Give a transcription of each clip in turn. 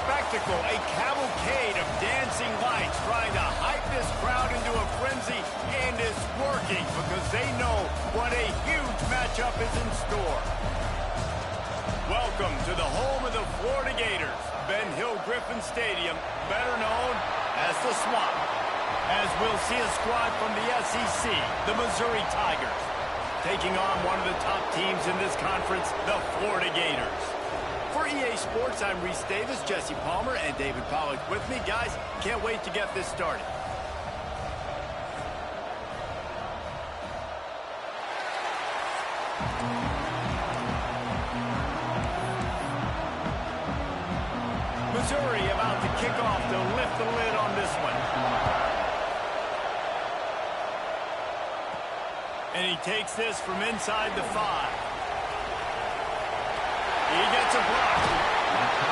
spectacle, a cavalcade of dancing lights trying to hype this crowd into a frenzy, and it's working because they know what a huge matchup is in store. Welcome to the home of the Florida Gators, Ben Hill Griffin Stadium, better known as the Swamp. As we'll see a squad from the SEC, the Missouri Tigers, taking on one of the top teams in this conference, the Florida Gators. For EA Sports, I'm Reese Davis, Jesse Palmer, and David Pollack with me. Guys, can't wait to get this started. Missouri about to kick off to lift the lid on this one. And he takes this from inside the 5. He gets a block.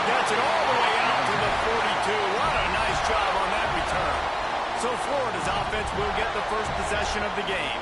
Gets it all the way out to the 42. What a nice job on that return. So Florida's offense will get the first possession of the game.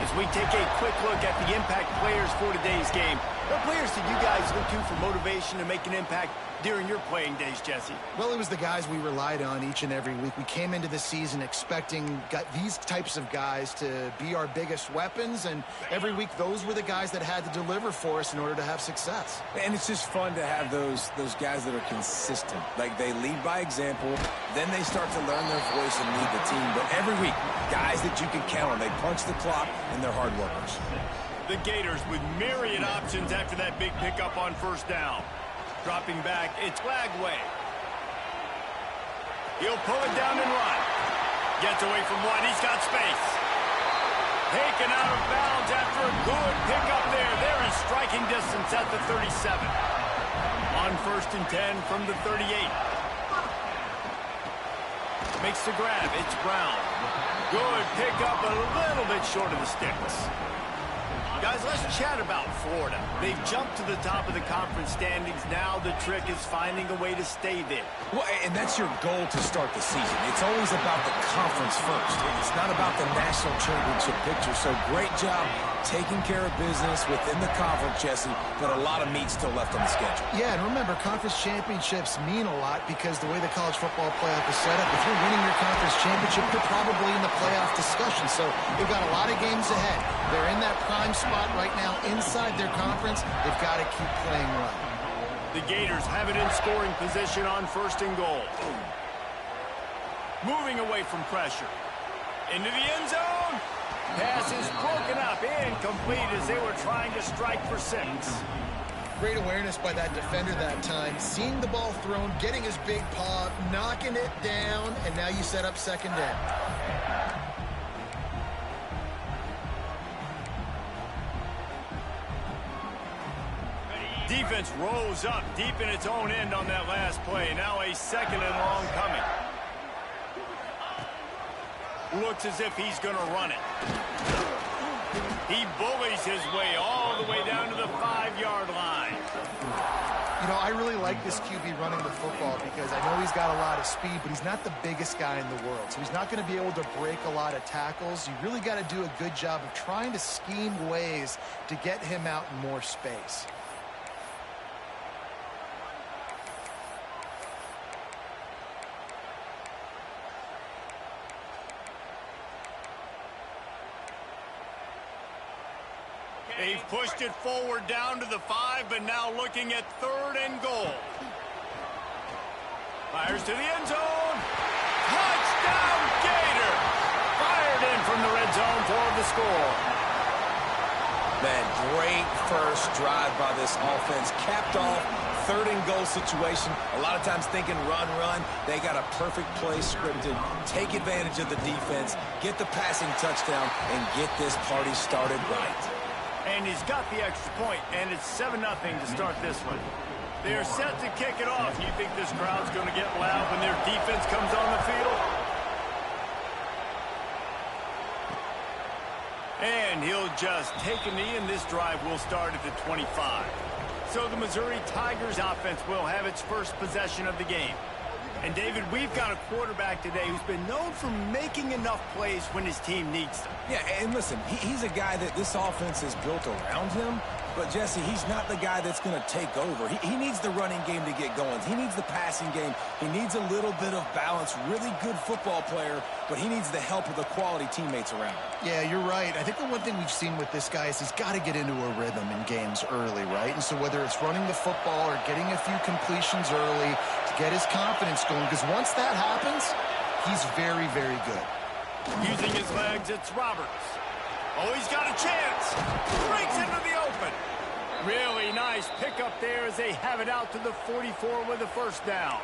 As we take a quick look at the impact players for today's game, what players did you guys look to for motivation to make an impact during your playing days, Jesse? Well, it was the guys we relied on each and every week. We came into the season expecting these types of guys to be our biggest weapons, and every week those were the guys that had to deliver for us in order to have success. And it's just fun to have those guys that are consistent. Like, they lead by example, then they start to learn their voice and lead the team. But every week, guys that you can count on. They punch the clock, and they're hard workers. The Gators with myriad options after that big pickup on first down. Dropping back, it's Lagway. He'll pull it down and run. Gets away from one, he's got space. Taken out of bounds after a good pickup there. They're in striking distance at the 37. On 1st and 10 from the 38. Makes the grab, it's Brown. Good pickup, a little bit short of the sticks. Guys, let's chat about Florida. They've jumped to the top of the conference standings. Now the trick is finding a way to stay there. Well, and that's your goal to start the season. It's always about the conference first. It's not about the national championship picture. So great job taking care of business within the conference, Jesse, but a lot of meat still left on the schedule. Yeah, and remember, conference championships mean a lot because the way the college football playoff is set up, if you're winning your conference championship, you're probably in the playoff discussion. So they've got a lot of games ahead. They're in that prime spot right now inside their conference. They've got to keep playing right. The Gators have it in scoring position on 1st and goal. Moving away from pressure. Into the end zone. Pass is broken up, incomplete as they were trying to strike for 6. Great awareness by that defender that time. Seeing the ball thrown, getting his big paw, knocking it down, and now you set up 2nd down. Defense rose up deep in its own end on that last play. Now a 2nd and long coming. Looks as if he's going to run it. He bullies his way all the way down to the 5-yard line. You know, I really like this QB running the football because I know he's got a lot of speed, but he's not the biggest guy in the world. So he's not going to be able to break a lot of tackles. You really got to do a good job of trying to scheme ways to get him out in more space. They've pushed it forward down to the 5, but now looking at 3rd and goal. Fires to the end zone. Touchdown, Gator! Fired in from the red zone for the score. Man, great first drive by this offense. Capped off, 3rd and goal situation. A lot of times thinking run. They got a perfect play scripted. Take advantage of the defense, get the passing touchdown, and get this party started right. And he's got the extra point, and it's 7-0 to start this one. They're set to kick it off. You think this crowd's going to get loud when their defense comes on the field? And he'll just take a knee, and this drive will start at the 25. So the Missouri Tigers offense will have its first possession of the game. And, David, we've got a quarterback today who's been known for making enough plays when his team needs them. Yeah, and listen, he's a guy that this offense is built around him, But, Jesse, he's not the guy that's going to take over. He needs the running game to get going. He needs the passing game. He needs a little bit of balance. Really good football player, but he needs the help of the quality teammates around him. Yeah, you're right. I think the one thing we've seen with this guy is he's got to get into a rhythm in games early, right? And so whether it's running the football or getting a few completions early to get his confidence going, because once that happens, he's very, very good. Using his legs, it's Roberts. Oh, he's got a chance. Breaks into the open. Really nice pickup there as they have it out to the 44 with a first down.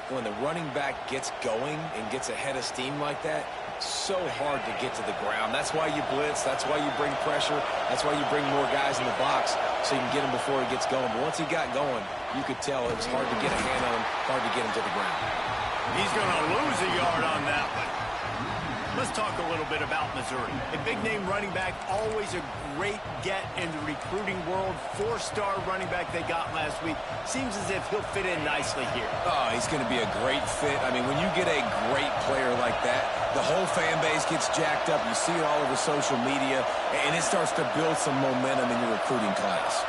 When the running back gets going and gets ahead of steam like that, it's so hard to get to the ground. That's why you blitz. That's why you bring pressure. That's why you bring more guys in the box so you can get him before he gets going. But once he got going, you could tell it was hard to get a hand on him, hard to get him to the ground. He's going to lose a yard on that one. Let's talk a little bit about Missouri. A big-name running back, always a great get in the recruiting world. Four-star running back they got last week. Seems as if he'll fit in nicely here. Oh, he's going to be a great fit. I mean, when you get a great player like that, the whole fan base gets jacked up. You see it all over social media, and it starts to build some momentum in your recruiting class.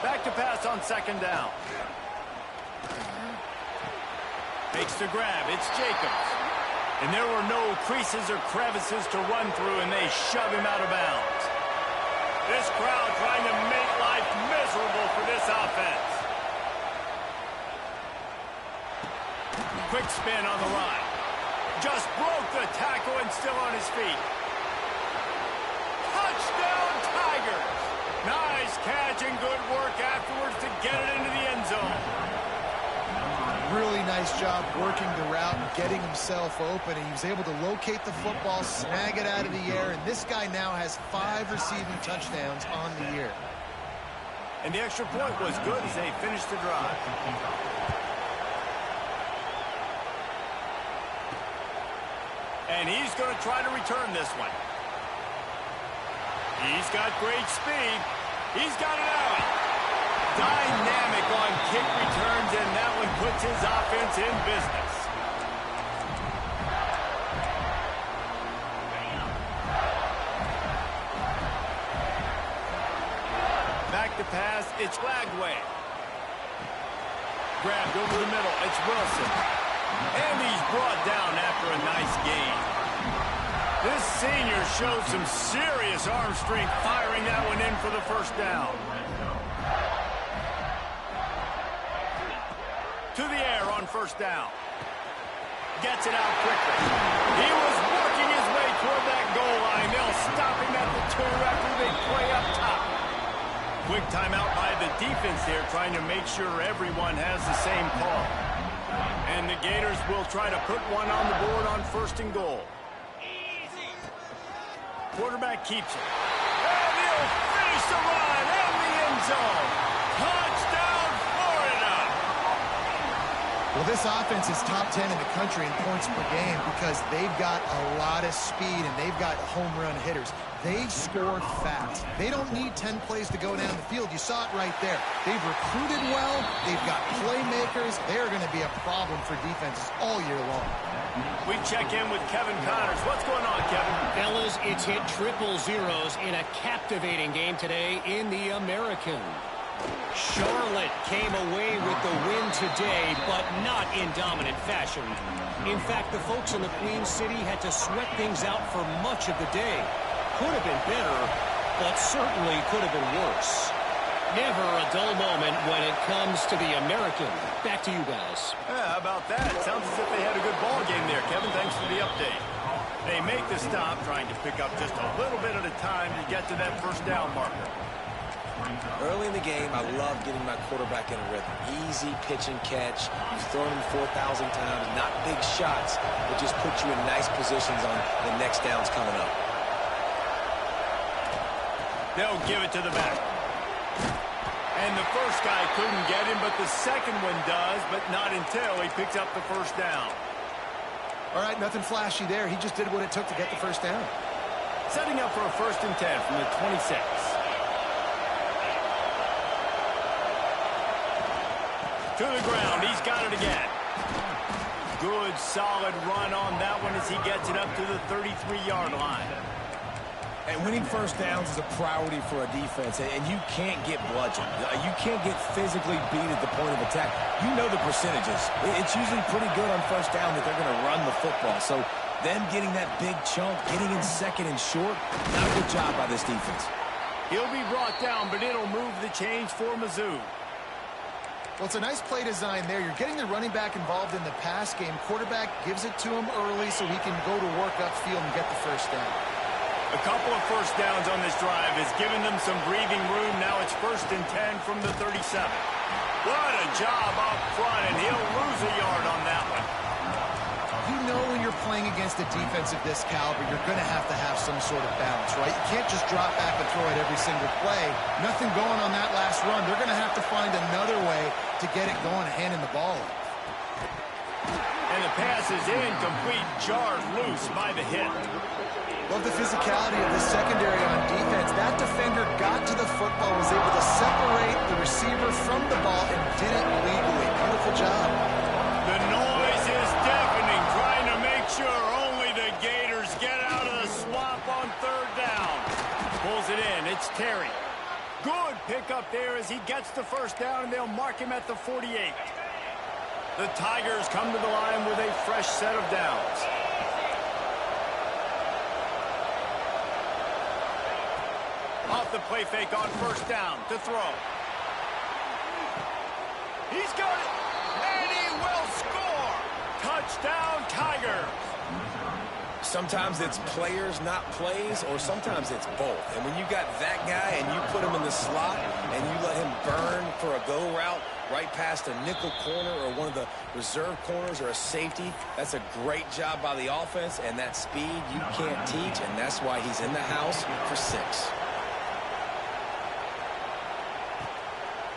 Back to pass on second down. Makes the grab. It's Jacobs. And there were no creases or crevices to run through, and they shove him out of bounds. This crowd trying to make life miserable for this offense. Quick spin on the run. Just broke the tackle and still on his feet. Touchdown, Tigers! Nice catch and good work afterwards to get it into the end zone. Really nice job working the route and getting himself open. And he was able to locate the football, snag it out of the air, and this guy now has 5 receiving touchdowns on the year. And the extra point was good as they finished the drive. And he's going to try to return this one. He's got great speed. He's got it out. Dynamic on kick returns, and that one puts his offense in business. Back to pass, it's Lagway. Grabbed over the middle, it's Wilson. And he's brought down after a nice gain. This senior showed some serious arm strength firing that one in for the first down. To the air on first down. Gets it out quickly. He was working his way toward that goal line. They'll stop him at the 2 after they play up top. Quick timeout by the defense there, trying to make sure everyone has the same call. And the Gators will try to put one on the board on first and goal. Quarterback keeps it. And he'll finish the run in the end zone. Touchdown, Florida! Well, this offense is top 10 in the country in points per game because they've got a lot of speed and they've got home run hitters. They score fast. They don't need 10 plays to go down the field. You saw it right there. They've recruited well. They've got playmakers. They're going to be a problem for defenses all year long. We check in with Kevin Connors. What's going on, Kevin? Fellas, it's hit triple zeros in a captivating game today in the American. Charlotte came away with the win today, but not in dominant fashion. In fact, the folks in the Queen City had to sweat things out for much of the day. Could have been better, but certainly could have been worse. Never a dull moment when it comes to the American. Back to you guys. Yeah, how about that? Sounds as if they had a good ball game there, Kevin. Thanks for the update. They make the stop, trying to pick up just a little bit at a time to get to that first down marker. Early in the game, I love getting my quarterback in a rhythm. Easy pitch and catch. You've thrown him 4,000 times. Not big shots, but just put you in nice positions on the next downs coming up. They'll give it to the back. And the first guy couldn't get him, but the second one does, but not until he picks up the first down. All right, nothing flashy there. He just did what it took to get the first down. Setting up for a 1st and 10 from the 26. To the ground, he's got it again. Good, solid run on that one as he gets it up to the 33-yard line. And winning first downs is a priority for a defense, and you can't get bludgeoned. You can't get physically beat at the point of attack. You know the percentages. It's usually pretty good on first down that they're going to run the football. So them getting that big chunk, getting in second and short, not a good job by this defense. He'll be brought down, but it'll move the change for Mizzou. Well, it's a nice play design there. You're getting the running back involved in the pass game. Quarterback gives it to him early so he can go to work upfield and get the first down. A couple of first downs on this drive has given them some breathing room. Now it's 1st and 10 from the 37. What a job up front, and he'll lose a yard on that one. You know when you're playing against a defense of this caliber, you're going to have some sort of balance, right? You can't just drop back and throw it every single play. Nothing going on that last run. They're going to have to find another way to get it going and handing the ball off. And the pass is incomplete, jarred loose by the hit. Love the physicality of the secondary on defense. That defender got to the football, was able to separate the receiver from the ball, and did it legally. Beautiful job. The noise is deafening, trying to make sure only the Gators get out of the swamp on 3rd down. Pulls it in. It's Terry. Good pickup there as he gets the first down, and they'll mark him at the 48. The Tigers come to the line with a fresh set of downs. Off the play fake on 1st down to throw. He's got it, and he will score. Touchdown, Tigers. Sometimes it's players, not plays, or sometimes it's both. And when you got that guy and you put him in the slot and you let him burn for a go route right past a nickel corner or one of the reserve corners or a safety, that's a great job by the offense, and that speed you can't teach, and that's why he's in the house for 6.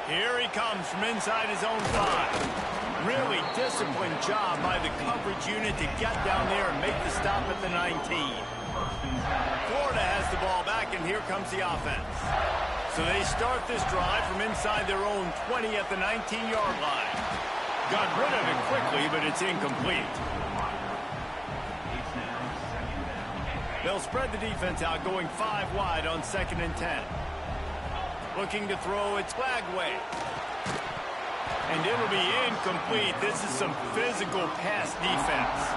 Here he comes from inside his own 5. Really disciplined job by the coverage unit to get down there and make the stop at the 19. Florida has the ball back, and here comes the offense. So they start this drive from inside their own 20 at the 19-yard line. Got rid of it quickly, but it's incomplete. They'll spread the defense out, going 5 wide on 2nd and 10. Looking to throw, it's Flagway. And it'll be incomplete. This is some physical pass defense.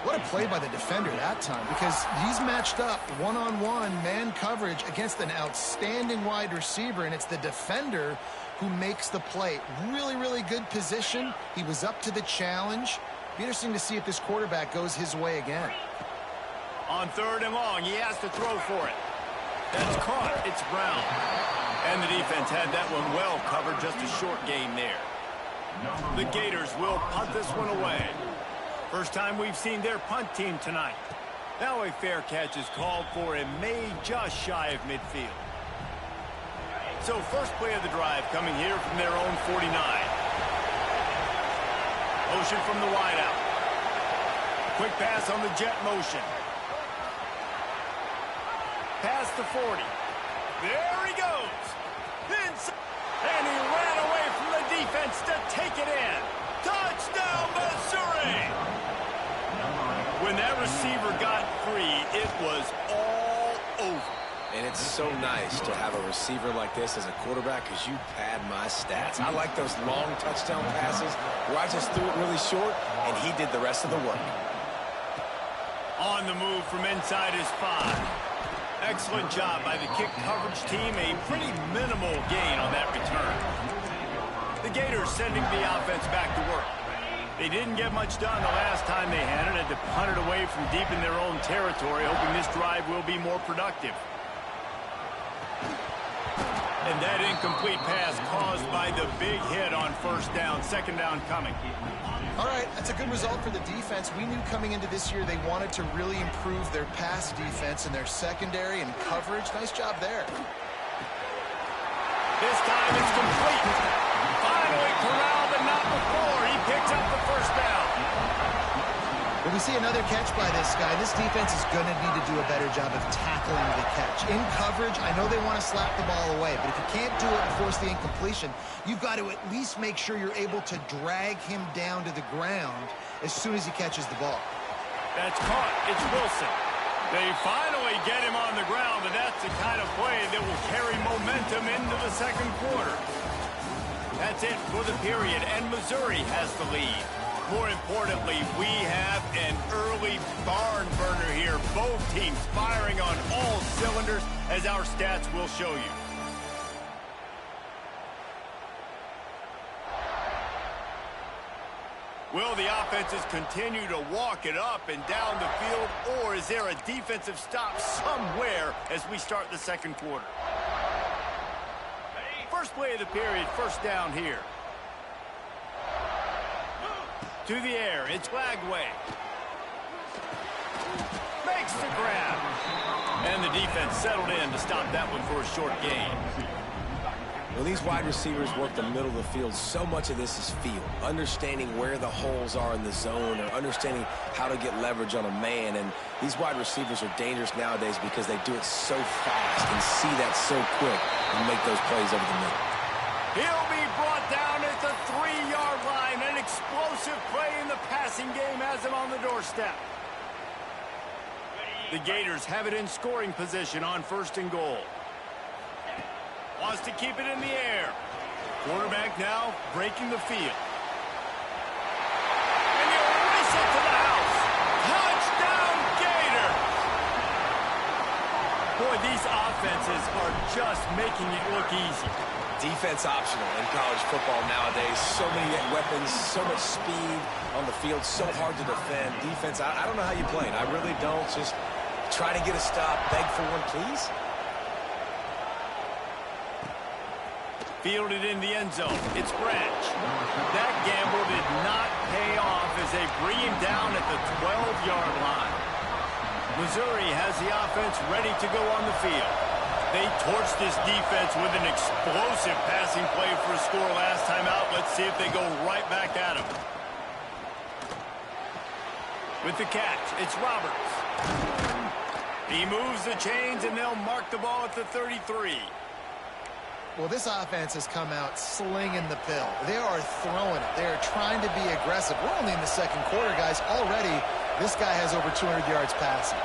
What a play by the defender that time, because he's matched up one-on-one man coverage against an outstanding wide receiver, and it's the defender who makes the play. Really, really good position. He was up to the challenge. Be interesting to see if this quarterback goes his way again. On 3rd and long, he has to throw for it. That's caught. It's Brown. And the defense had that one well covered, just a short gain there. The Gators will punt this one away. First time we've seen their punt team tonight. Now a fair catch is called for and made just shy of midfield. So first play of the drive coming here from their own 49. Motion from the wideout. Quick pass on the jet motion. Past the 40. There he goes. And he ran away from the defense to take it in. Touchdown, Missouri! When that receiver got free, it was all over. And it's so nice to have a receiver like this as a quarterback because you pad my stats. I like those long touchdown passes where I just threw it really short and he did the rest of the work. On the move from inside his 5. Excellent job by the kick coverage team. A pretty minimal gain on that return. The Gators sending the offense back to work. They didn't get much done the last time they had it. Had to punt it away from deep in their own territory, hoping this drive will be more productive. And that incomplete pass caused by the big hit on 1st down. 2nd down coming. All right, that's a good result for the defense. We knew coming into this year they wanted to really improve their pass defense and their secondary and coverage. Nice job there. This time it's complete. Finally corralled, but not before. He picks up the 1st down. When we see another catch by this guy, this defense is going to need to do a better job of tackling the catch. In coverage, I know they want to slap the ball away, but if you can't do it and force the incompletion, you've got to at least make sure you're able to drag him down to the ground as soon as he catches the ball. That's caught. It's Wilson. They finally get him on the ground carry momentum into the second quarter. That's it for the period, and Missouri has the lead. More importantly, we have an early barn burner here. Both teams firing on all cylinders, as our stats will show you. Will the offenses continue to walk it up and down the field, or is there a defensive stop somewhere as we start the second quarter? First play of the period, first down here. To the air, it's Lagway. Makes the grab. And the defense settled in to stop that one for a short gain. Well, these wide receivers work the middle of the field. So much of this is feel, understanding where the holes are in the zone or understanding how to get leverage on a man. And these wide receivers are dangerous nowadays because they do it so fast and see that so quick and make those plays over the middle. He'll be brought down at the 3-yard line. An explosive play in the passing game has him on the doorstep. The Gators have it in scoring position on 1st and goal. Wants to keep it in the air. Quarterback now breaking the field. And he'll race it to the house. Touchdown, Gators! Boy, these offenses are just making it look easy. Defense optional in college football nowadays. So many weapons, so much speed on the field, so hard to defend. Defense, I don't know how you play it. I really don't. Just try to get a stop, beg for one, please. Fielded in the end zone. It's Branch. That gamble did not pay off as they bring him down at the 12-yard line. Missouri has the offense ready to go on the field. They torched this defense with an explosive passing play for a score last time out. Let's see if they go right back at him. With the catch, it's Roberts. He moves the chains, and they'll mark the ball at the 33. Well, this offense has come out slinging the pill. They are throwing it. They are trying to be aggressive. We're only in the second quarter, guys. Already, this guy has over 200 yards passing.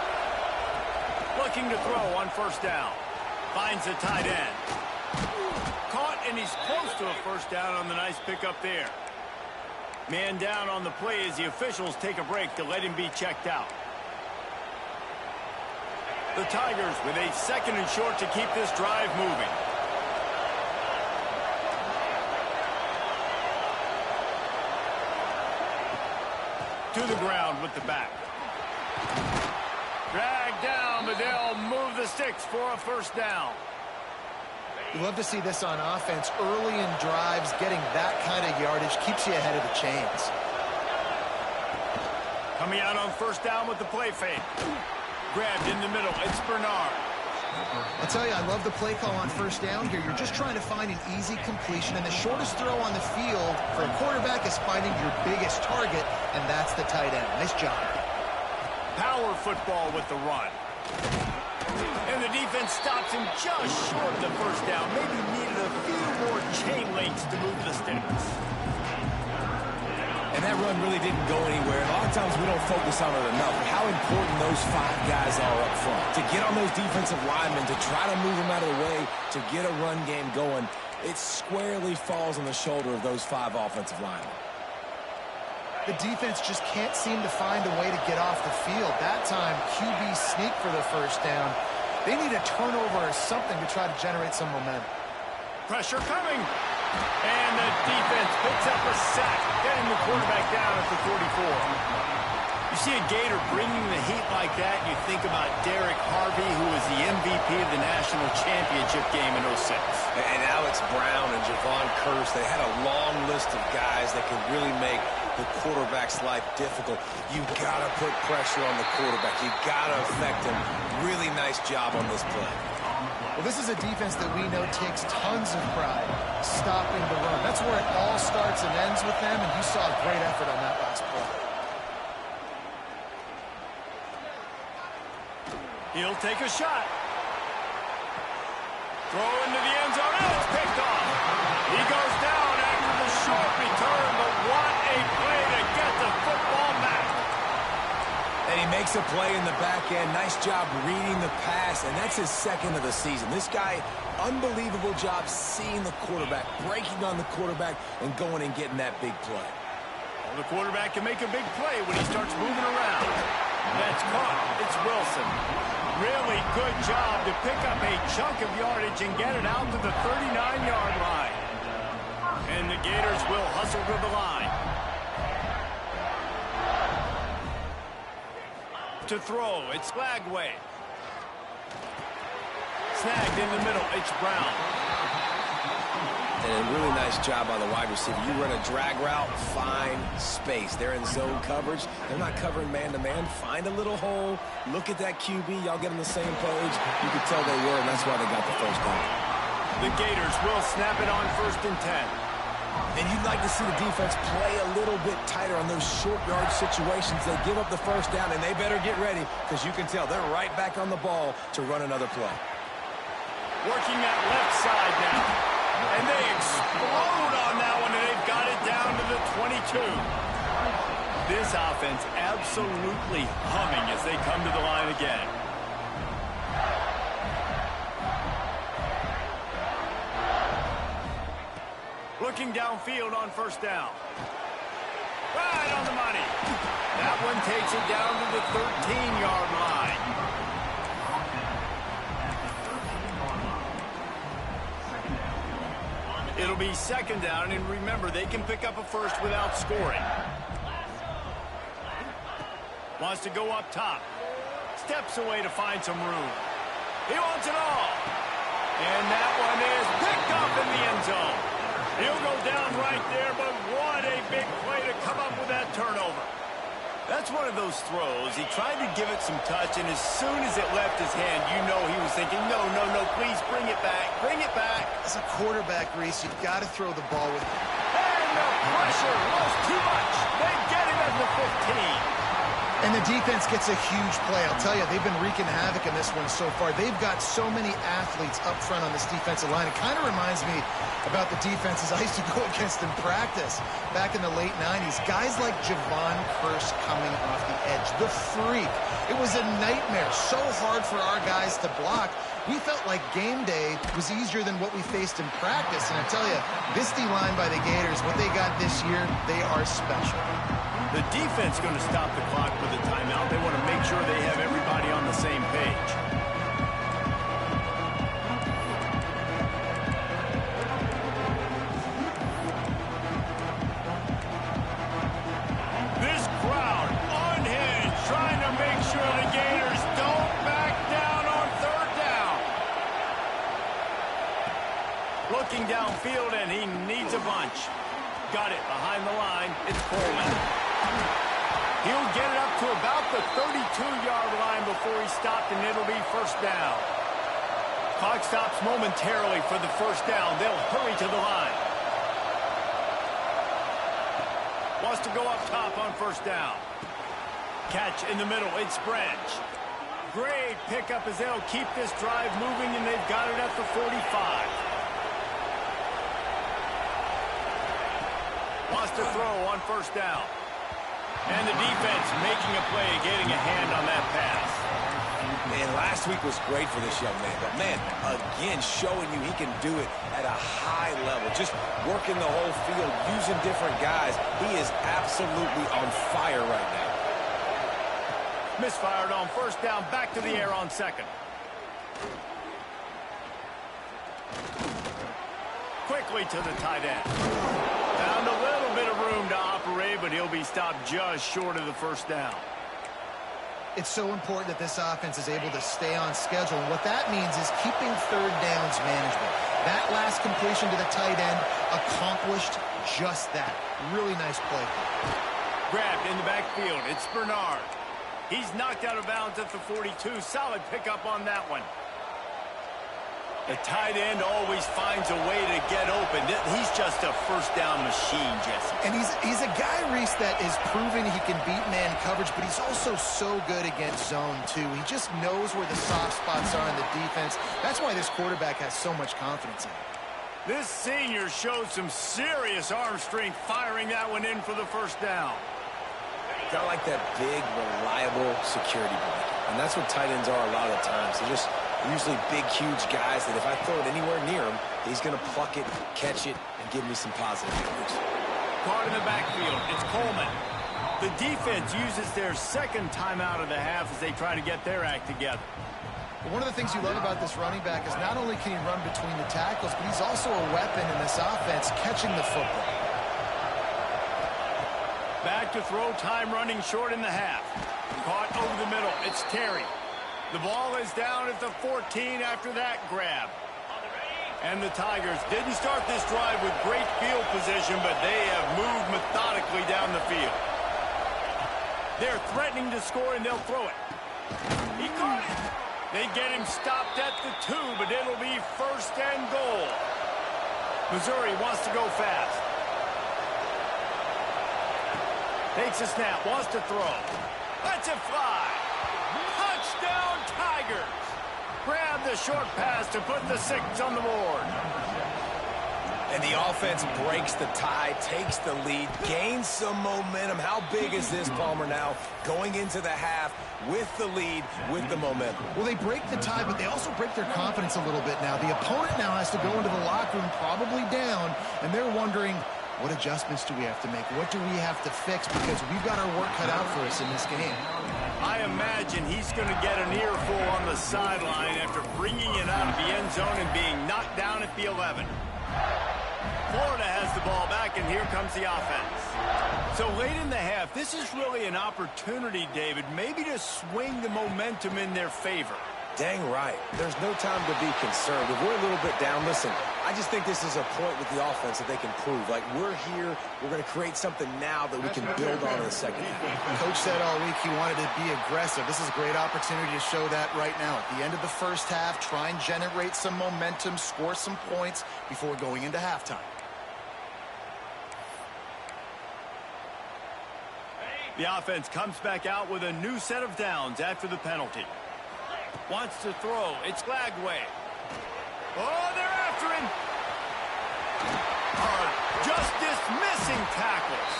Looking to throw on 1st down. Finds the tight end. Caught, and he's close to a 1st down on the nice pickup there. Man down on the play as the officials take a break to let him be checked out. The Tigers with a 2nd and short to keep this drive moving. To the ground with the back. Dragged down, but they'll move the sticks for a 1st down. You love to see this on offense. Early in drives, getting that kind of yardage keeps you ahead of the chains. Coming out on 1st down with the play fake. Grabbed in the middle. It's Bernard. I'll tell you, I love the play call on 1st down here. You're just trying to find an easy completion, and the shortest throw on the field for a quarterback is finding your biggest target, and that's the tight end. Nice job. Power football with the run. And the defense stops him just short of the 1st down. Maybe needed a few more chain links to move the sticks. And that run really didn't go anywhere. A lot of times we don't focus on it enough. How important those 5 guys are up front. To get on those defensive linemen, to try to move them out of the way, to get a run game going, it squarely falls on the shoulder of those 5 offensive linemen. The defense just can't seem to find a way to get off the field. That time, QB sneak for the 1st down. They need a turnover or something to try to generate some momentum. Pressure coming. And the defense picks up a sack, getting the quarterback down at the 44. You see a Gator bringing the heat like that, you think about Derek Harvey, who was the MVP of the national championship game in 06. And Alex Brown and Javon Curse, they had a long list of guys that could really make the quarterback's life difficult. You got to put pressure on the quarterback. You got to affect him. Really nice job on this play. Well, this is a defense that we know takes tons of pride stopping the run. That's where it all starts and ends with them, and you saw a great effort on that last play. He'll take a shot. Throw into the end zone, and it's picked off. He goes down after the short return, but what a play to get the football back. And he makes a play in the back end. Nice job reading the pass, and that's his second of the season. This guy, unbelievable job seeing the quarterback, breaking on the quarterback, and going and getting that big play. Well, the quarterback can make a big play when he starts moving around. That's caught. It's Wilson. Really good job to pick up a chunk of yardage and get it out to the 39-yard line. And the Gators will hustle to the line. To throw, it's Lagway. Snagged in the middle, it's Brown. And a really nice job by the wide receiver. You run a drag route, find space. They're in zone coverage. They're not covering man-to-man. Find a little hole. Look at that QB. Y'all get on the same page. You could tell they were, and that's why they got the first down. The Gators will snap it on 1st and 10. And you'd like to see the defense play a little bit tighter on those short yard situations. They give up the first down, and they better get ready because you can tell they're right back on the ball to run another play. Working that left side now. And they explode on that one, and they've got it down to the 22. This offense absolutely humming as they come to the line again. Looking downfield on 1st down. Right on the money. That one takes it down to the 13-yard line. It'll be 2nd down, and remember, they can pick up a first without scoring. Wants to go up top. Steps away to find some room. He wants it all. And that one is picked up in the end zone. He'll go down right there, but what a big play to come up with that turnover. That's one of those throws. He tried to give it some touch, and as soon as it left his hand, you know he was thinking, no, no, no, please bring it back. Bring it back. As a quarterback, Reese, you've got to throw the ball with him. And the pressure was too much. They get him at the 15. And the defense gets a huge play. I'll tell you, they've been wreaking havoc in this one so far. They've got so many athletes up front on this defensive line. It kind of reminds me about the defenses I used to go against in practice back in the late 90s. Guys like Javon Curse coming off the edge. The freak. It was a nightmare. So hard for our guys to block. We felt like game day was easier than what we faced in practice. And I tell you, this D-line by the Gators, what they got this year, they are special. The defense going to stop the clock with a timeout. They want to make sure they have everybody on the same page. This crowd unhinged, trying to make sure the Gators don't back down on 3rd down. Looking downfield, and he needs a bunch. Got it behind the line. It's Coleman. He'll get it up to about the 32-yard line before he's stopped, and it'll be 1st down. Clock stops momentarily for the 1st down. They'll hurry to the line. Wants to go up top on 1st down. Catch in the middle. It's Branch. Great pickup as they'll keep this drive moving, and they've got it at the 45. Wants to throw on 1st down. And the defense making a play, getting a hand on that pass. Man, last week was great for this young man. But, man, again, showing you he can do it at a high level. Just working the whole field, using different guys. He is absolutely on fire right now. Misfired on 1st down, back to the air on 2nd. Quickly to the tight end. Found a little bit of room to operate, but he'll be stopped just short of the 1st down. It's so important that this offense is able to stay on schedule. And what that means is keeping 3rd downs manageable. That last completion to the tight end accomplished just that. Really nice play. Grabbed in the backfield. It's Bernard. He's knocked out of bounds at the 42. Solid pickup on that one. The tight end always finds a way to get open. He's just a 1st down machine, Jesse. And he's a guy, Reese, that is proving he can beat man coverage, but he's also so good against zone, too. He just knows where the soft spots are in the defense. That's why this quarterback has so much confidence in him. This senior showed some serious arm strength firing that one in for the 1st down. Kind of like that big, reliable security blanket. And that's what tight ends are a lot of the times. They're just usually big, huge guys that if I throw it anywhere near him, he's going to pluck it, catch it, and give me some positive yards. Caught in the backfield. It's Coleman. The defense uses their second timeout of the half as they try to get their act together. One of the things you love about this running back is not only can he run between the tackles, but he's also a weapon in this offense catching the football. Back to throw, time running short in the half. Caught over the middle. It's Terry. The ball is down at the 14 after that grab. And the Tigers didn't start this drive with great field position, but they have moved methodically down the field. They're threatening to score, and they'll throw it. He caught it. They get him stopped at the 2, but it'll be first and goal. Missouri wants to go fast. Takes a snap, wants to throw. Lets it fly. Touchdown, Tigers. Grab the short pass to put the 6 on the board. And the offense breaks the tie, takes the lead, gains some momentum. How big is this, Palmer, now? Going into the half with the lead, with the momentum. Well, they break the tie, but they also break their confidence a little bit now. The opponent now has to go into the locker room probably down, and they're wondering, what adjustments do we have to make? What do we have to fix? Because we've got our work cut out for us in this game. I imagine he's going to get an earful on the sideline after bringing it out of the end zone and being knocked down at the 11. Florida has the ball back, and here comes the offense. So late in the half, this is really an opportunity, David, maybe to swing the momentum in their favor. Dang right. There's no time to be concerned. If we're a little bit down, listen, I just think this is a point with the offense that they can prove. Like, we're here, we're going to create something now that we can build on in the second half. Coach said all week he wanted to be aggressive. This is a great opportunity to show that right now. At the end of the first half, try and generate some momentum, score some points before going into halftime. The offense comes back out with a new set of downs after the penalty. Wants to throw. It's Glagway. Oh, they're after him. Just dismissing tackles.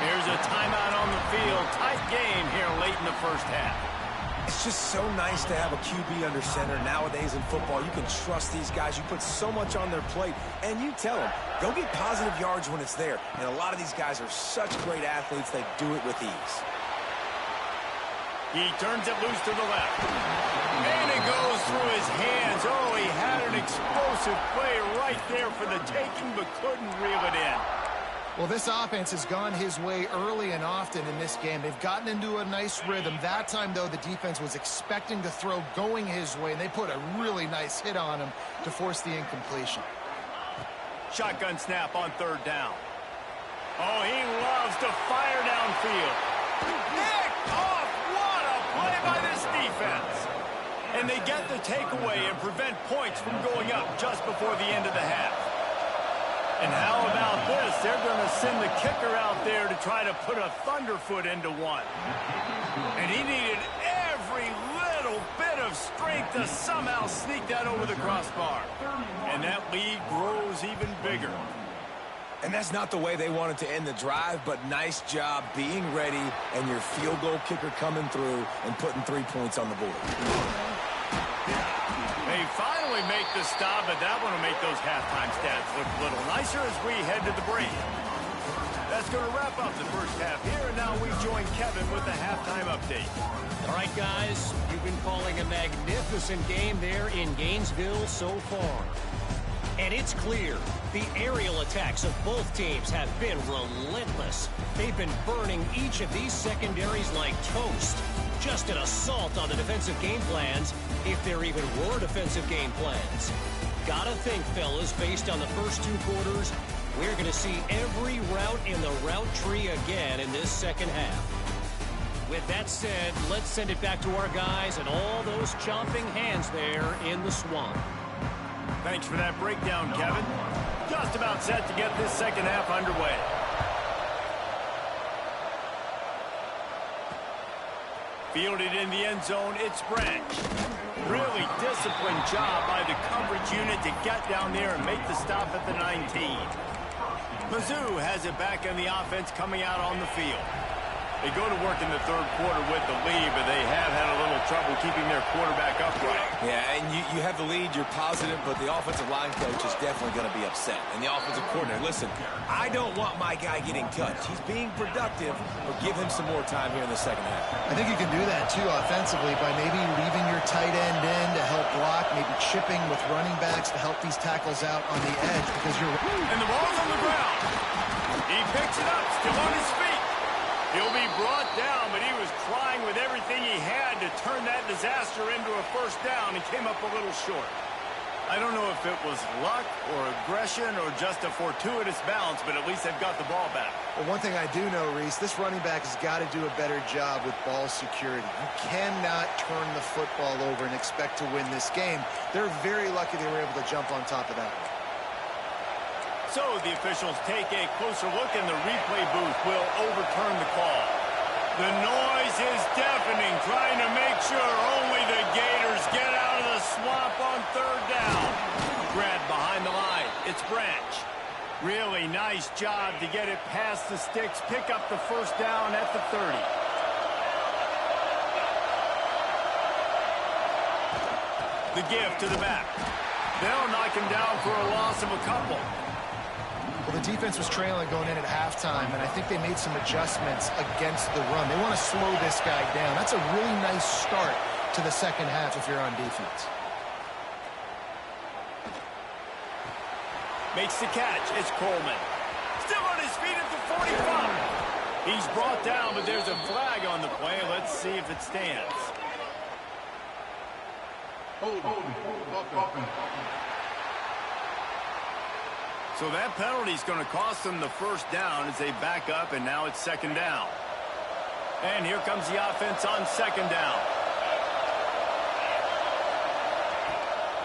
Here's a timeout on the field. Tight game here late in the first half. It's just so nice to have a QB under center nowadays in football. You can trust these guys. You put so much on their plate, and you tell them, go get positive yards when it's there. And a lot of these guys are such great athletes, they do it with ease. He turns it loose to the left. And it goes through his hands. Oh, he had an explosive play right there for the taking, but couldn't reel it in. Well, this offense has gone his way early and often in this game. They've gotten into a nice rhythm. That time, though, the defense was expecting to throw going his way, and they put a really nice hit on him to force the incompletion. Shotgun snap on third down. Oh, he loves to fire downfield. Picked off! What a play by this defense. And they get the takeaway and prevent points from going up just before the end of the half. And how about this? They're going to send the kicker out there to try to put a thunderfoot into one. And he needed every little bit of strength to somehow sneak that over the crossbar. And that lead grows even bigger. And that's not the way they wanted to end the drive, but nice job being ready and your field goal kicker coming through and putting 3 points on the board. They finally make the stop, but that one will make those halftime stats look a little nicer as we head to the break. That's going to wrap up the first half here, and now we join Kevin with the halftime update. All right, guys, you've been calling a magnificent game there in Gainesville so far. And it's clear the aerial attacks of both teams have been relentless. They've been burning each of these secondaries like toast. Just an assault on the defensive game plans, if there even were defensive game plans. Gotta think, fellas, based on the first 2 quarters, we're going to see every route in the route tree again in this second half. With that said, let's send it back to our guys and all those chomping hands there in the swamp. Thanks for that breakdown, Kevin. Just about set to get this second half underway. Fielded in the end zone, it's Branch. Really disciplined job by the coverage unit to get down there and make the stop at the 19. Mizzou has it back in the offense coming out on the field. They go to work in the third quarter with the lead, but they have had a little trouble keeping their quarterback upright. Yeah, and you have the lead, you're positive, but the offensive line coach is definitely going to be upset. And the offensive coordinator, listen, I don't want my guy getting touched. He's being productive, but give him some more time here in the second half. I think you can do that, too, offensively, by maybe leaving your tight end in to help block, maybe chipping with running backs to help these tackles out on the edge, because you're... And the ball's on the ground. He picks it up, still on his feet. He'll be brought down, but he was trying with everything he had to turn that disaster into a first down and came up a little short. I don't know if it was luck or aggression or just a fortuitous bounce, but at least they've got the ball back. Well, one thing I do know, Reese, this running back has got to do a better job with ball security. You cannot turn the football over and expect to win this game. They're very lucky they were able to jump on top of that. So the officials take a closer look, and the replay booth will overturn the call. The noise is deafening, trying to make sure only the Gators get out of the swamp on third down. Grab behind the line. It's Branch. Really nice job to get it past the sticks, pick up the first down at the 30. The give to the back. They'll knock him down for a loss of a couple. Well, the defense was trailing going in at halftime, and I think they made some adjustments against the run. They want to slow this guy down. That's a really nice start to the second half if you're on defense. Makes the catch. It's Coleman. Still on his feet at the 45. He's brought down, but there's a flag on the play. Let's see if it stands. Hold. So that penalty is going to cost them the first down as they back up, and now it's second down. And here comes the offense on second down.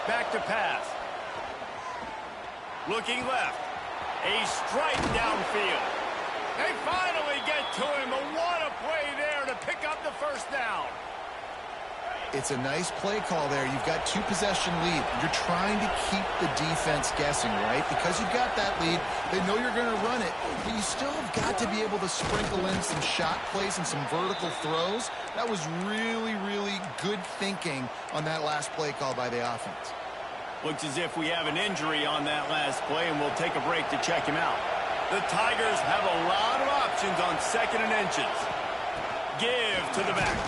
Back to pass. Looking left. A strike downfield. They finally get to him, but what a play there to pick up the first down. It's a nice play call there. You've got two-possession lead. You're trying to keep the defense guessing, right? Because you've got that lead, they know you're going to run it, but you still have got to be able to sprinkle in some shot plays and some vertical throws. That was really, really good thinking on that last play call by the offense. Looks as if we have an injury on that last play, and we'll take a break to check him out. The Tigers have a lot of options on second and inches. Give to the back.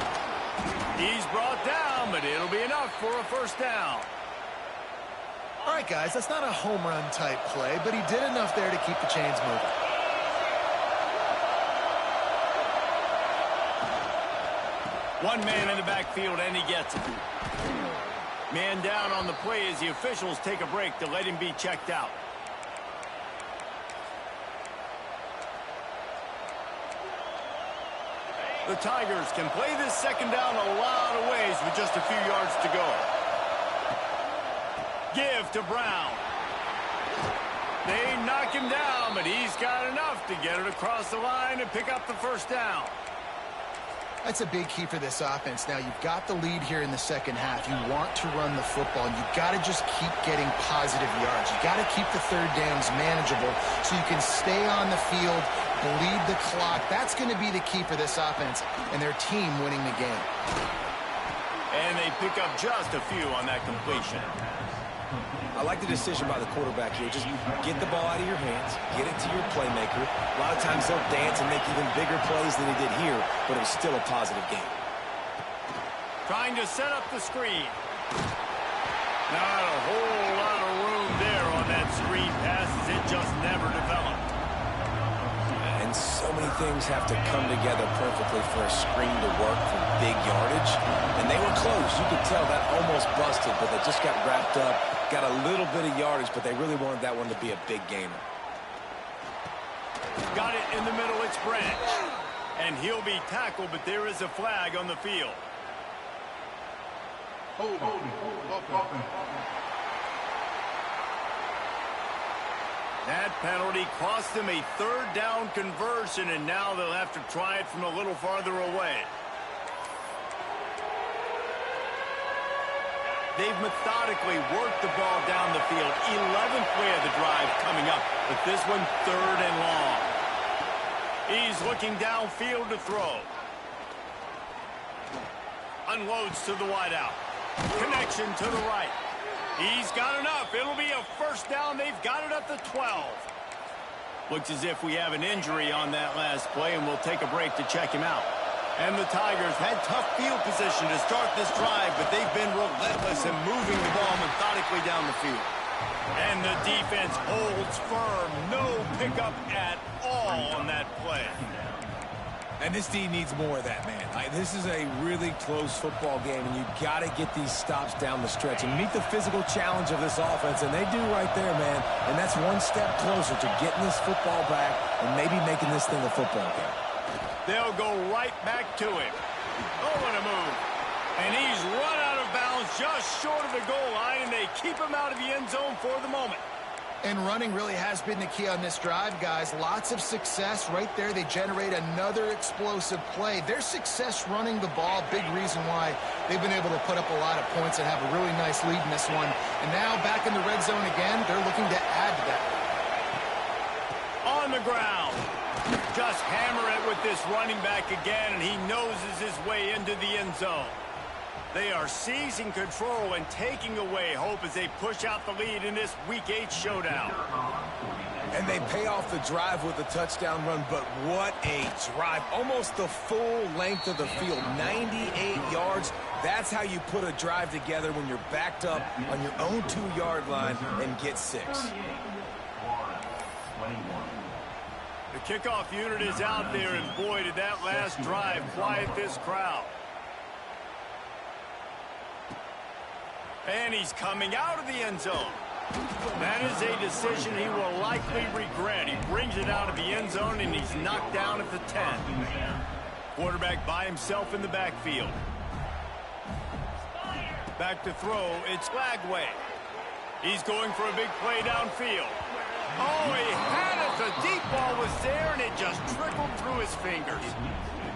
He's brought down, but it'll be enough for a first down. All right, guys, that's not a home run type play, but he did enough there to keep the chains moving. One man in the backfield, and he gets it. Man down on the play as the officials take a break to let him be checked out. The Tigers can play this second down a lot of ways with just a few yards to go. Give to Brown. They knock him down, but he's got enough to get it across the line and pick up the first down. That's a big key for this offense. Now, you've got the lead here in the second half. You want to run the football, and you've got to just keep getting positive yards. You've got to keep the third downs manageable so you can stay on the field, bleed the clock. That's going to be the key for this offense and their team winning the game. And they pick up just a few on that completion. I like the decision by the quarterback here. Just get the ball out of your hands, get it to your playmaker. A lot of times they'll dance and make even bigger plays than he did here, but it was still a positive game. Trying to set up the screen. Not a whole lot of room there on that screen pass as it just never developed. And so many things have to come together perfectly for a screen to work for big yardage. And they were close. You could tell that almost busted, but they just got wrapped up, got a little bit of yardage, but they really wanted that one to be a big gainer. Got it in the middle. It's Branch. And he'll be tackled, but there is a flag on the field. Hold. That penalty cost them a third down conversion, and now they'll have to try it from a little farther away. They've methodically worked the ball down the field. 11th play of the drive coming up, but this one third and long. He's looking downfield to throw. Unloads to the wideout. Connection to the right. He's got enough. It'll be a first down. They've got it at the 12. Looks as if we have an injury on that last play, and we'll take a break to check him out. And the Tigers had tough field position to start this drive, but they've been relentless in moving the ball methodically down the field. And the defense holds firm. No pickup at all on that play. And this D needs more of that, man. This is a really close football game, and you've got to get these stops down the stretch and meet the physical challenge of this offense, and they do right there, man. And that's one step closer to getting this football back and maybe making this thing a football game. They'll go right back to him. Oh, what a move. And he's run out of bounds just short of the goal line, and they keep him out of the end zone for the moment. And running really has been the key on this drive, guys. Lots of success right there. They generate another explosive play. Their success running the ball, big reason why they've been able to put up a lot of points and have a really nice lead in this one. And now back in the red zone again, they're looking to add to that. On the ground. Just hammer it with this running back again, and he noses his way into the end zone. They are seizing control and taking away hope as they push out the lead in this Week 8 showdown. And they pay off the drive with a touchdown run, but what a drive. Almost the full length of the field, 98 yards. That's how you put a drive together when you're backed up on your own 2-yard line and get 6. The kickoff unit is out there, and boy, did that last drive quiet this crowd. And he's coming out of the end zone. That is a decision he will likely regret. He brings it out of the end zone, and he's knocked down at the 10. Quarterback by himself in the backfield. Back to throw, it's Lagway. He's going for a big play downfield. Oh, he had it. The deep ball was there, and it just trickled through his fingers.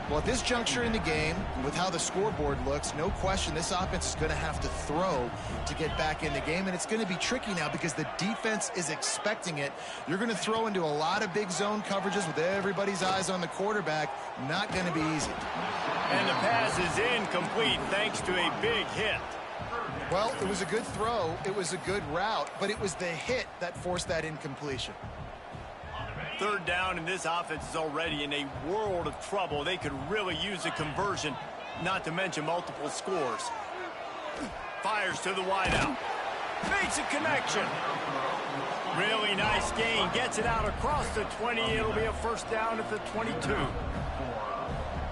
Well, at this juncture in the game, with how the scoreboard looks, no question this offense is going to have to throw to get back in the game, and it's going to be tricky now because the defense is expecting it. You're going to throw into a lot of big zone coverages with everybody's eyes on the quarterback. Not going to be easy. And the pass is incomplete thanks to a big hit. Well, it was a good throw. It was a good route, but it was the hit that forced that incompletion. Third down, and this offense is already in a world of trouble. They could really use a conversion, not to mention multiple scores. Fires to the wideout. Makes a connection. Really nice gain. Gets it out across the 20. It'll be a first down at the 22.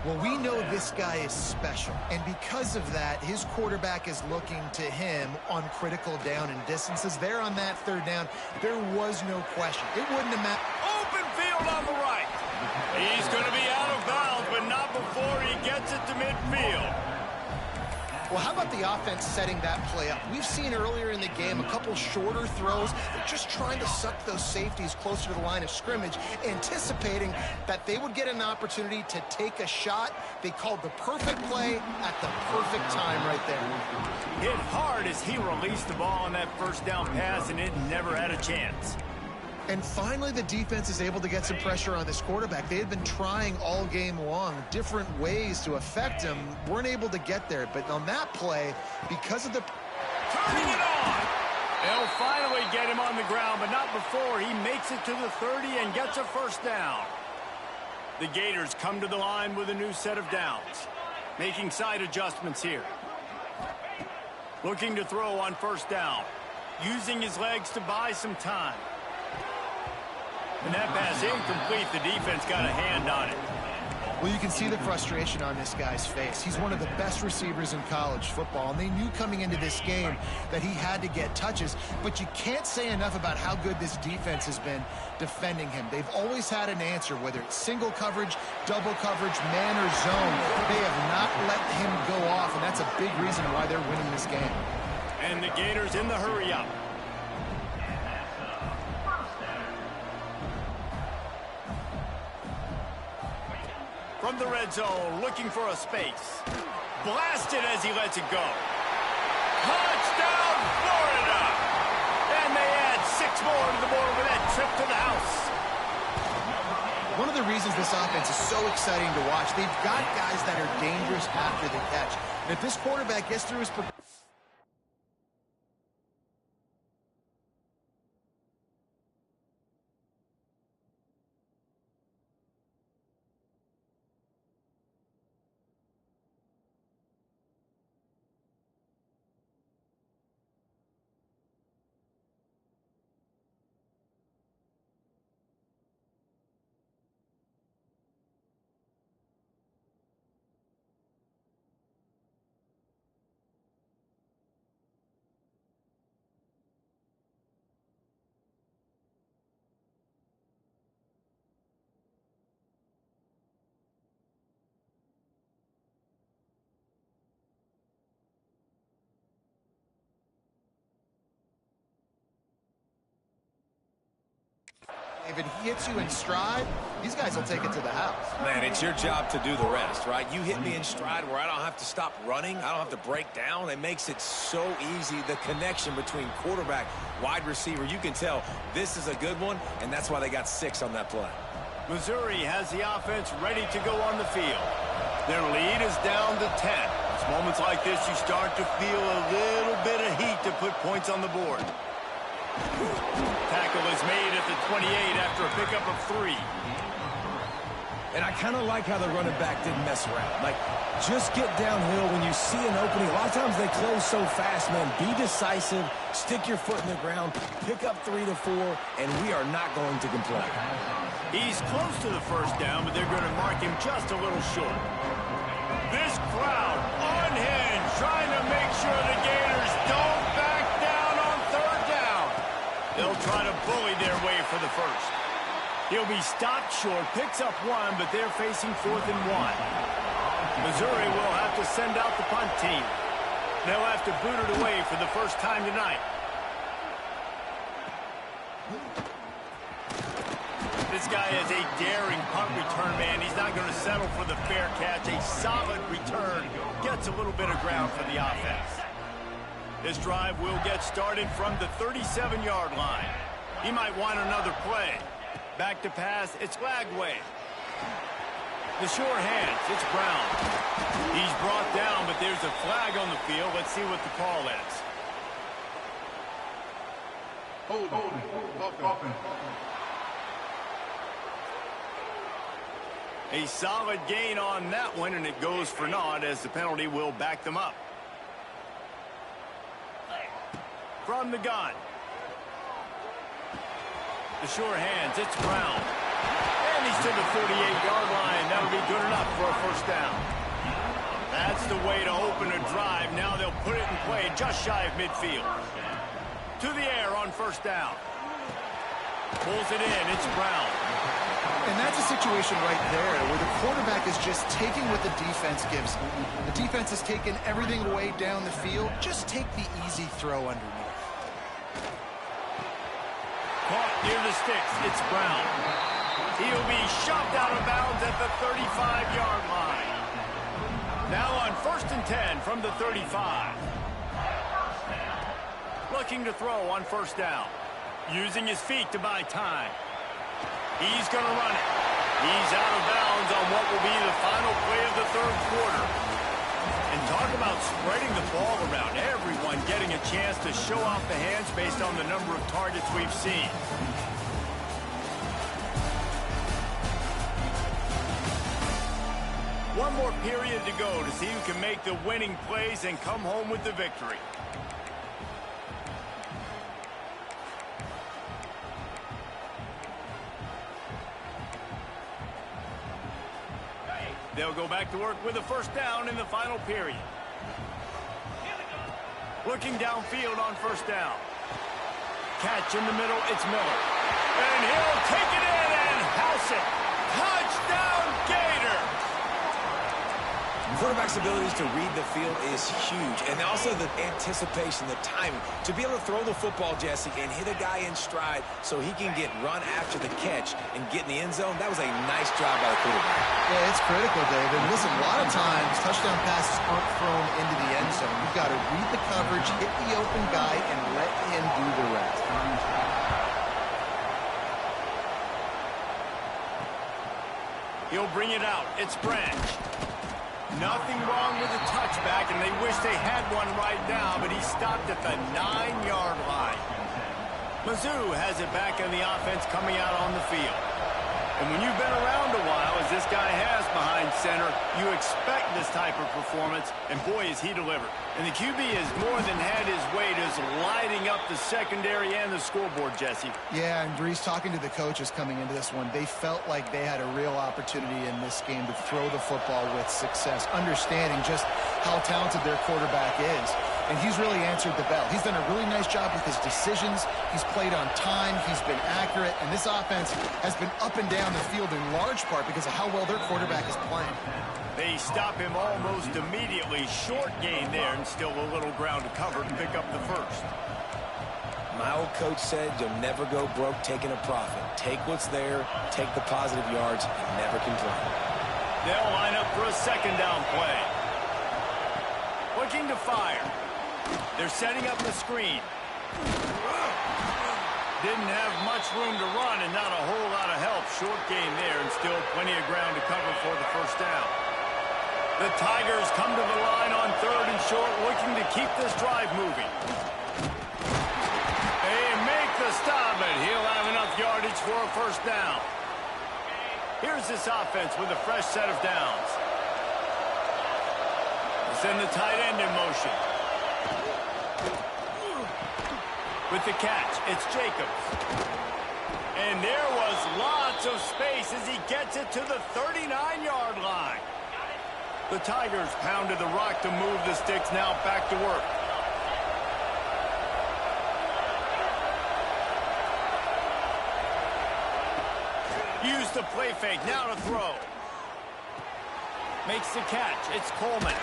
Well, we know this guy is special, and because of that, his quarterback is looking to him on critical down and distances. There on that third down, there was no question. It wouldn't have mattered. Open field on the right. He's going to be out of bounds, but not before he gets it to midfield. Well, how about the offense setting that play up? We've seen earlier in the game a couple shorter throws. They're just trying to suck those safeties closer to the line of scrimmage, anticipating that they would get an opportunity to take a shot. They called the perfect play at the perfect time right there. Hit hard as he released the ball on that first down pass, and it never had a chance. And finally, the defense is able to get some pressure on this quarterback. They had been trying all game long different ways to affect him. Weren't able to get there. But on that play, because of the... Turning it on! They'll finally get him on the ground, but not before he makes it to the 30 and gets a first down. The Gators come to the line with a new set of downs. Making side adjustments here. Looking to throw on first down. Using his legs to buy some time. And that pass incomplete. The defense got a hand on it. Well, you can see the frustration on this guy's face. He's one of the best receivers in college football, and they knew coming into this game that he had to get touches, but you can't say enough about how good this defense has been defending him. They've always had an answer, whether it's single coverage, double coverage, man or zone. They have not let him go off, and that's a big reason why they're winning this game. And the Gators in the hurry-up. From the red zone, looking for a space. Blasted as he lets it go. Touchdown, Florida! And they add 6 more to the board with that trip to the house. One of the reasons of this offense is so exciting to watch. They've got guys that are dangerous after the catch. And if this quarterback gets through his if it hits you in stride, these guys will take it to the house. Man, it's your job to do the rest, right? You hit me in stride where I don't have to stop running. I don't have to break down. It makes it so easy. The connection between quarterback, wide receiver, you can tell this is a good one, and that's why they got 6 on that play. Missouri has the offense ready to go on the field. Their lead is down to 10. It's moments like this you start to feel a little bit of heat to put points on the board. Tackle is made at the 28 after a pickup of 3. And I kind of like how the running back didn't mess around. Like, just get downhill when you see an opening. A lot of times they close so fast, man. Be decisive, stick your foot in the ground, pick up 3 to 4, and we are not going to complain. He's close to the first down, but they're going to mark him just a little short. This crowd unhinged, trying to make sure the Gators don't back down on 3rd down. They'll try to bully their way for the first. He'll be stopped short, picks up 1, but they're facing 4th and 1. Missouri will have to send out the punt team. They'll have to boot it away for the first time tonight. This guy is a daring punt return man. He's not going to settle for the fair catch. A solid return gets a little bit of ground for the offense. This drive will get started from the 37-yard line. He might want another play. Back to pass, it's Lagway. The sure hands, it's Brown. He's brought down, but there's a flag on the field. Let's see what the call is. A solid gain on that one, and it goes for naught as the penalty will back them up. From the gun. The sure hands, it's Brown. And he's to the 38-yard line. That'll be good enough for a first down. That's the way to open a drive. Now they'll put it in play just shy of midfield. To the air on first down. Pulls it in, it's Brown. And that's a situation right there where the quarterback is just taking what the defense gives him. The defense has taken everything away down the field. Just take the easy throw underneath. Caught near the sticks, it's Brown. He'll be shoved out of bounds at the 35-yard line. Now on 1st and 10 from the 35. Looking to throw on first down. Using his feet to buy time. He's going to run it. He's out of bounds on what will be the final play of the 3rd quarter. And talk about spreading the ball around. Everyone getting a chance to show off the hands based on the number of targets we've seen. One more period to go to see who can make the winning plays and come home with the victory. They'll go back to work with a first down in the final period. Looking downfield on first down. Catch in the middle, it's Miller. And he'll take it in and house it. Touchdown, Gator! The quarterback's abilities to read the field is huge. And also the anticipation, the timing. To be able to throw the football, Jesse, and hit a guy in stride so he can get run after the catch and get in the end zone, that was a nice job by the quarterback. Yeah, it's critical, David. Listen, a lot of times touchdown passes aren't thrown into the end zone. You've got to read the coverage, hit the open guy, and let him do the rest. He'll bring it out. It's Branch. Nothing wrong with the touchback, and they wish they had one right now, but he stopped at the 9-yard line. Mizzou has it back on the offense coming out on the field. And when you've been around a while, as this guy has behind center, you expect this type of performance, and boy, is he delivered. And the QB has more than had his way just lighting up the secondary and the scoreboard, Jesse. Yeah, and Brees, talking to the coaches coming into this one, they felt like they had a real opportunity in this game to throw the football with success, understanding just how talented their quarterback is. And he's really answered the bell. He's done a really nice job with his decisions. He's played on time. He's been accurate. And this offense has been up and down the field in large part because of how well their quarterback is playing. They stop him almost immediately. Short gain there, and still a little ground to cover to pick up the first. My old coach said you'll never go broke taking a profit. Take what's there, take the positive yards, and never complain. They'll line up for a second down play. Looking to fire. They're setting up the screen. Didn't have much room to run and not a whole lot of help. Short gain there and still plenty of ground to cover for the first down. The Tigers come to the line on 3rd and short, looking to keep this drive moving. They make the stop, but he'll have enough yardage for a first down. Here's this offense with a fresh set of downs. Send the tight end in motion. With the catch, it's Jacobs. And there was lots of space as he gets it to the 39-yard line. The Tigers pounded the rock to move the sticks, now back to work. Use the play fake, now to throw. Makes the catch, it's Coleman.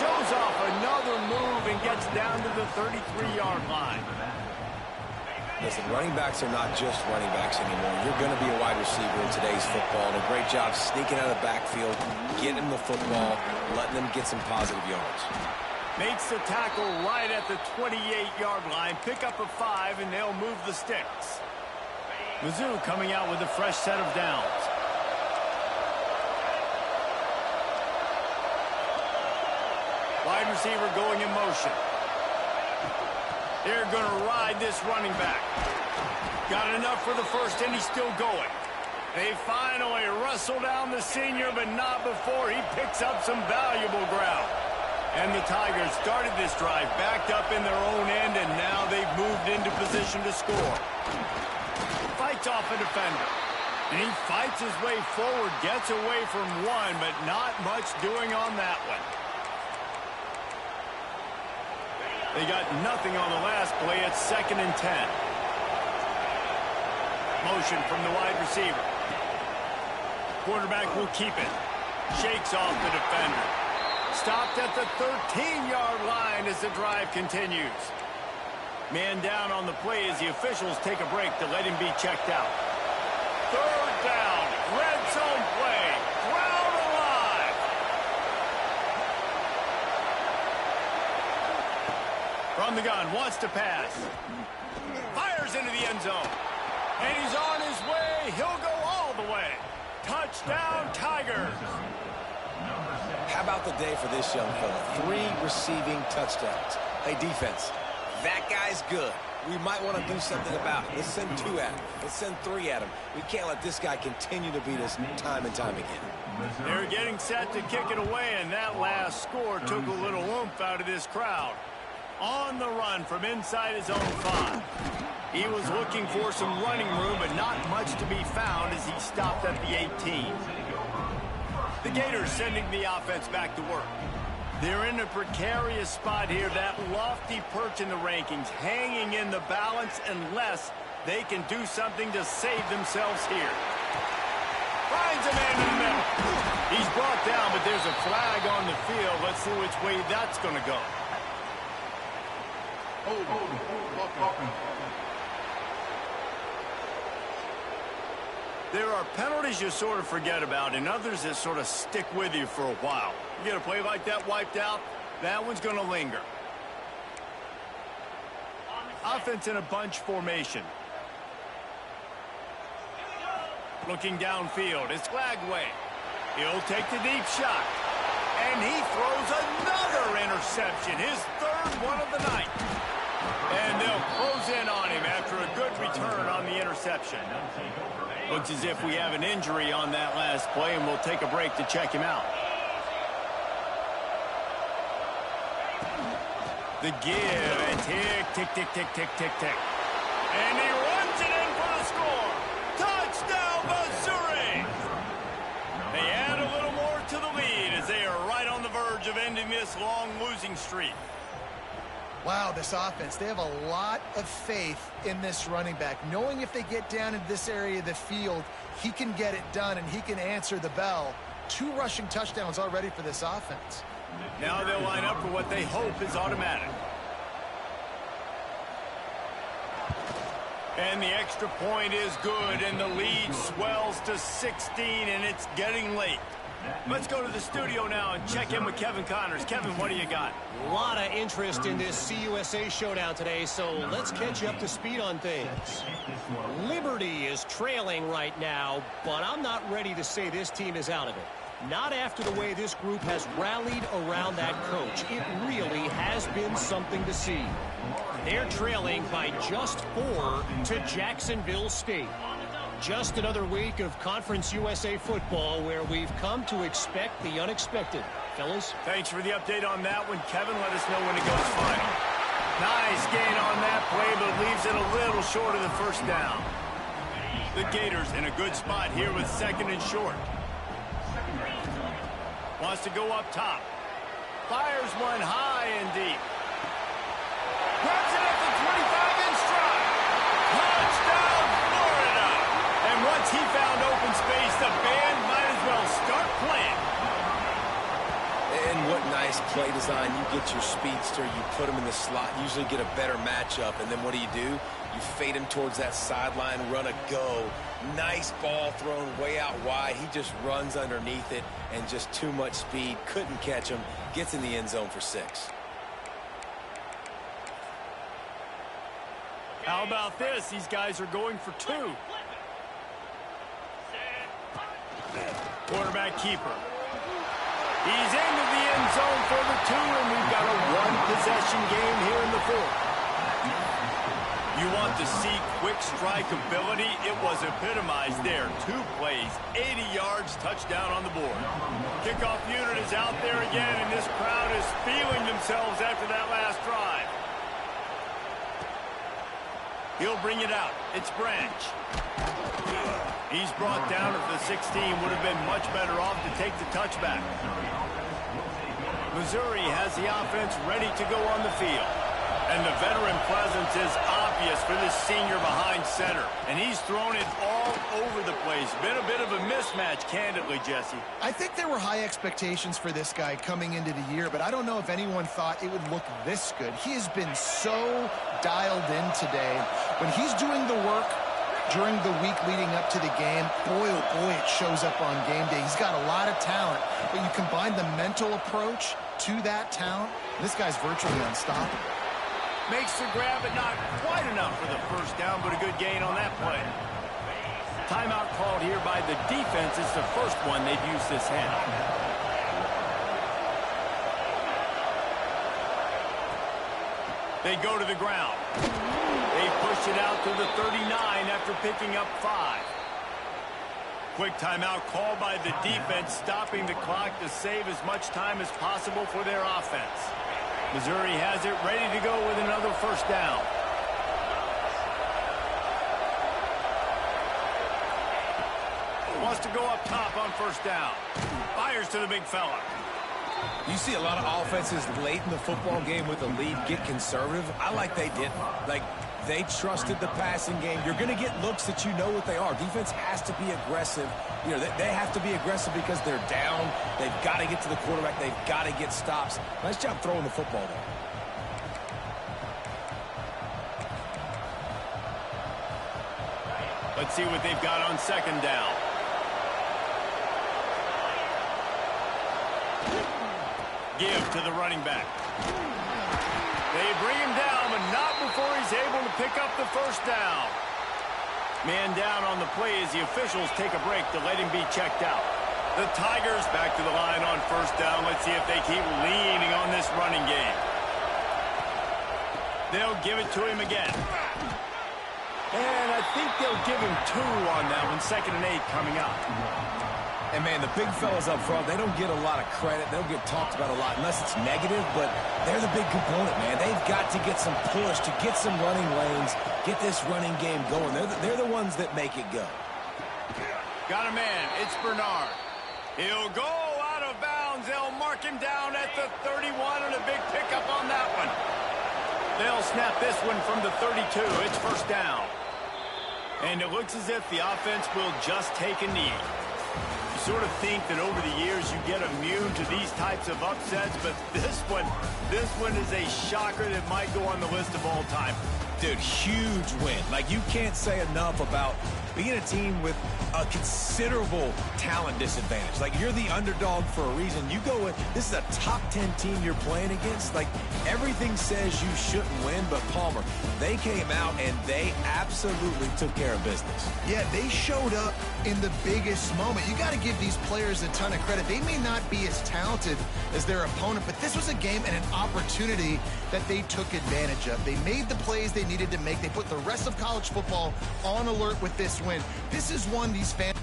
Shows off another move and gets down to the 33-yard line. Listen, running backs are not just running backs anymore. You're going to be a wide receiver in today's football. And a great job sneaking out of the backfield, getting the football, letting them get some positive yards. Makes the tackle right at the 28-yard line. Pick up a 5, and they'll move the sticks. Mizzou coming out with a fresh set of downs. Wide receiver going in motion. They're going to ride this running back. Got enough for the first, and he's still going. They finally wrestle down the senior, but not before he picks up some valuable ground. And the Tigers started this drive backed up in their own end, and now they've moved into position to score. Fights off a defender. And he fights his way forward, gets away from one, but not much doing on that one. They got nothing on the last play. It's 2nd and 10. Motion from the wide receiver. Quarterback will keep it. Shakes off the defender. Stopped at the 13-yard line as the drive continues. Man down on the play as the officials take a break to let him be checked out. 3rd down. Red zone play. Ground alive. From the gun, wants to pass. Fires into the end zone. And he's on his way. He'll go all the way. Touchdown, Tigers. How about the day for this young fella? 3 receiving touchdowns. Hey, defense, that guy's good. We might want to do something about it. Let's send 2 at him. Let's send 3 at him. We can't let this guy continue to beat us time and time again. They're getting set to kick it away, and that last score took a little oomph out of this crowd. On the run from inside his own 5. He was looking for some running room, but not much to be found as he stopped at the 18. The Gators sending the offense back to work. They're in a precarious spot here, that lofty perch in the rankings, hanging in the balance unless they can do something to save themselves here. Finds a man in the middle. He's brought down, but there's a flag on the field. Let's see which way that's going to go. There are penalties you sort of forget about and others that sort of stick with you for a while. You get a play like that wiped out, that one's going to linger. Offense in a bunch formation. Looking downfield, it's Flagway. He'll take the deep shot. And he throws another interception, his third one of the night. And they'll close in on him after a good return on the interception. Looks as if we have an injury on that last play, and we'll take a break to check him out. The give, and tick, tick, tick, tick, tick, tick, tick. And he runs it in for the score. Touchdown, Missouri! They add a little more to the lead as they are right on the verge of ending this long losing streak. Wow, this offense, they have a lot of faith in this running back. Knowing if they get down in this area of the field, he can get it done and he can answer the bell. 2 rushing touchdowns already for this offense. Now they'll line up for what they hope is automatic. And the extra point is good, and the lead swells to 16, and it's getting late. Let's go to the studio now and check in with Kevin Connors. Kevin, what do you got? A lot of interest in this CUSA showdown today, so let's catch you up to speed on things. Liberty is trailing right now, but I'm not ready to say this team is out of it. Not after the way this group has rallied around that coach. It really has been something to see. They're trailing by just 4 to Jacksonville State. Just another week of Conference USA football where we've come to expect the unexpected. Fellas? Thanks for the update on that one, Kevin. Let us know when it goes final. Nice gain on that play, but leaves it a little short of the first down. The Gators in a good spot here with 2nd and short. Wants to go up top. Fires one high and deep. Grabs it at the 25 in stride. Touchdown, Florida! And once he found open space, the band might as well start playing. And what nice play design. You get your speedster, you put him in the slot, usually get a better matchup, and then what do? You fade him towards that sideline, run a go. Nice ball thrown way out wide. He just runs underneath it, and just too much speed. Couldn't catch him. Gets in the end zone for 6. How about this? These guys are going for 2. Quarterback keeper. He's into the end zone for the 2, and we've got a 1-possession game here in the 4th. You want to see quick strike ability? It was epitomized there. 2 plays, 80 yards, touchdown on the board. Kickoff unit is out there again, and this crowd is feeling themselves after that last drive. He'll bring it out. It's Branch. He's brought down at the 16. Would have been much better off to take the touchback. Missouri has the offense ready to go on the field. And the veteran presence is obvious for this senior behind center. And he's thrown it all over the place. Been a bit of a mismatch, candidly, Jesse. I think there were high expectations for this guy coming into the year, but I don't know if anyone thought it would look this good. He has been so dialed in today. When he's doing the work during the week leading up to the game, boy, oh boy, it shows up on game day. He's got a lot of talent, but you combine the mental approach to that talent, this guy's virtually unstoppable. Makes the grab, but not quite enough for the first down, but a good gain on that play. Timeout called here by the defense. It's the first one they've used this half. They go to the ground. They push it out to the 39 after picking up 5. Quick timeout called by the defense, stopping the clock to save as much time as possible for their offense. Missouri has it ready to go with another first down. Wants to go up top on first down. Fires to the big fella. You see a lot of offenses late in the football game with a lead get conservative. I like they didn't. Like, they trusted the passing game. You're going to get looks that you know what they are. Defense has to be aggressive. You know, they have to be aggressive because they're down. They've got to get to the quarterback. They've got to get stops. Nice job throwing the football there. Let's see what they've got on second down. Give to the running back. They bring him down, but not before he's able to pick up the first down. Man down on the play as the officials take a break to let him be checked out. The Tigers back to the line on first down. Let's see if they keep leaning on this running game. They'll give it to him again. And I think they'll give him 2 on that one. 2nd and 8 coming up. And, man, the big fellas up front, they don't get a lot of credit. They don't get talked about a lot unless it's negative, but they're the big component, man. They've got to get some push, to get some running lanes, get this running game going. They're the ones that make it go. Got a man. It's Bernard. He'll go out of bounds. They'll mark him down at the 31, and a big pickup on that one. They'll snap this one from the 32. It's first down. And it looks as if the offense will just take a knee. You sort of think that over the years you get immune to these types of upsets, but this one is a shocker that might go on the list of all time. Dude, huge win. Like, you can't say enough about being a team with a considerable talent disadvantage. Like, you're the underdog for a reason. You go with, this is a top 10 team you're playing against. Like, everything says you shouldn't win, but Palmer, they came out and they absolutely took care of business. Yeah, they showed up in the biggest moment. You got to give these players a ton of credit. They may not be as talented as their opponent, but this was a game and an opportunity that they took advantage of. They made the plays they needed to make. They put the rest of college football on alert with this win. This is one these fans